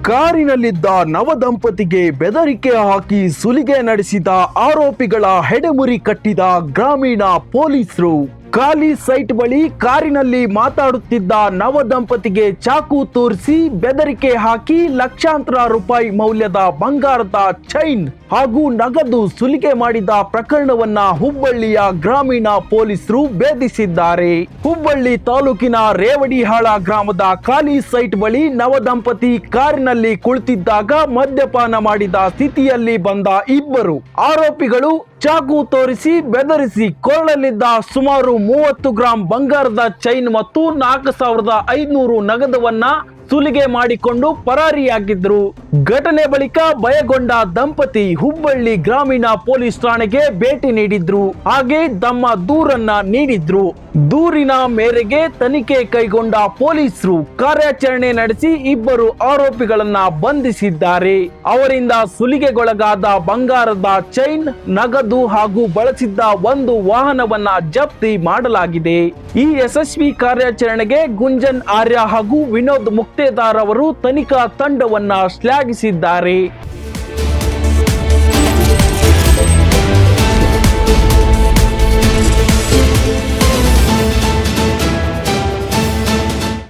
ಕಾರಿನಲ್ಲಿದ್ದ ನವದಂಪತಿಗೆ ಬೆದರಿಕೆ ಹಾಕಿ ಸುಲಿಗೆ ನಡೆಸಿದ ಆರೋಪಿಗಳ ಹೆಡೆಮುರಿ ಕಟ್ಟಿದ ಗ್ರಾಮೀಣ ಪೊಲೀಸರು. ಖಾಲಿ ಸೈಟ್ ಬಳಿ ಕಾರಿನಲ್ಲಿ ಮಾತಾಡುತ್ತಿದ್ದ ನವದಂಪತಿಗೆ ಚಾಕು ತೋರಿಸಿ ಬೆದರಿಕೆ ಹಾಕಿ ಲಕ್ಷಾಂತರ ರೂಪಾಯಿ ಮೌಲ್ಯದ ಬಂಗಾರದ ಚೈನ್ ಹಾಗೂ ನಗದು ಸುಲಿಗೆ ಮಾಡಿದ ಪ್ರಕರಣವನ್ನ ಹುಬ್ಬಳ್ಳಿಯ ಗ್ರಾಮೀಣ ಪೊಲೀಸರು ಭೇದಿಸಿದ್ದಾರೆ. ಹುಬ್ಬಳ್ಳಿ ತಾಲೂಕಿನ ರೇವಡಿಹಾಳ ಗ್ರಾಮದ ಖಾಲಿ ಸೈಟ್ ಬಳಿ ನವದಂಪತಿ ಕಾರಿನಲ್ಲಿ ಕುಳಿತಿದ್ದಾಗ ಮದ್ಯಪಾನ ಮಾಡಿದ ಸ್ಥಿತಿಯಲ್ಲಿ ಬಂದ ಇಬ್ಬರು ಆರೋಪಿಗಳು ಚಾಕು ತೋರಿಸಿ ಬೆದರಿಸಿ ಕೊರಳಲ್ಲಿದ್ದ ಸುಮಾರು 30 ಗ್ರಾಂ ಬಂಗಾರದ ಚೈನ್ ಮತ್ತು 4,500 ನಗದವನ್ನ ಸುಲಿಗೆ ಮಾಡಿಕೊಂಡು ಪರಾರಿಯಾಗಿದ್ರು. ಘಟನೆ ಬಳಿಕ ಭಯಗೊಂಡ ದಂಪತಿ ಹುಬ್ಬಳ್ಳಿ ಗ್ರಾಮೀಣ ಪೊಲೀಸ್ ಠಾಣೆಗೆ ಭೇಟಿ ನೀಡಿದ್ರು. ಹಾಗೆ ತಮ್ಮ ದೂರನ್ನ ನೀಡಿದ್ರು. ದೂರಿನ ಮೇರೆಗೆ ತನಿಖೆ ಕೈಗೊಂಡ ಪೊಲೀಸರು ಕಾರ್ಯಾಚರಣೆ ನಡೆಸಿ ಇಬ್ಬರು ಆರೋಪಿಗಳನ್ನ ಬಂಧಿಸಿದ್ದಾರೆ. ಅವರಿಂದ ಸುಲಿಗೆಗೊಳಗಾದ ಬಂಗಾರದ ಚೈನ್, ನಗದು ಹಾಗೂ ಬಳಸಿದ್ದ ಒಂದು ವಾಹನವನ್ನ ಜಪ್ತಿ ಮಾಡಲಾಗಿದೆ. ಈ ಯಶಸ್ವಿ ಕಾರ್ಯಾಚರಣೆಗೆ ಗುಂಜನ್ ಆರ್ಯ ಹಾಗೂ ವಿನೋದ್ ಮುಕ್ತೇದಾರ್ ಅವರು ತನಿಖಾ ತಂಡವನ್ನ ಶ್ಲಾಘಿಸಿದ್ದಾರೆ.